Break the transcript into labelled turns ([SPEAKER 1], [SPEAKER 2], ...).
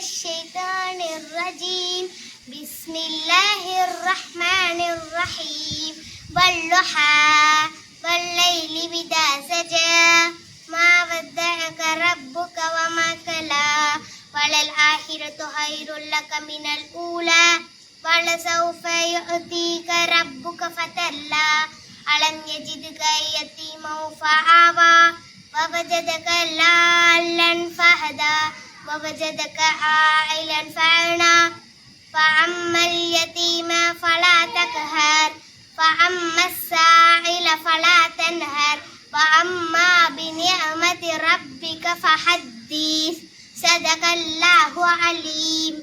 [SPEAKER 1] الشيطان الرجيم بسم الله الرحمن الرحيم والضحى والليل إذا سجى ما ودعك ربك وما قلى وللآخرة خير لك من الأولى ولسوف يعطيك ربك فترضى ألم يجدك يتيما فآوى ووجدك ضالا فهدى ووجدك عائلا فأغنى فأما اليتيم فلا تقهر فأما السائل فلا تنهر وأما بنعمة ربك فحدث صدق الله عليم.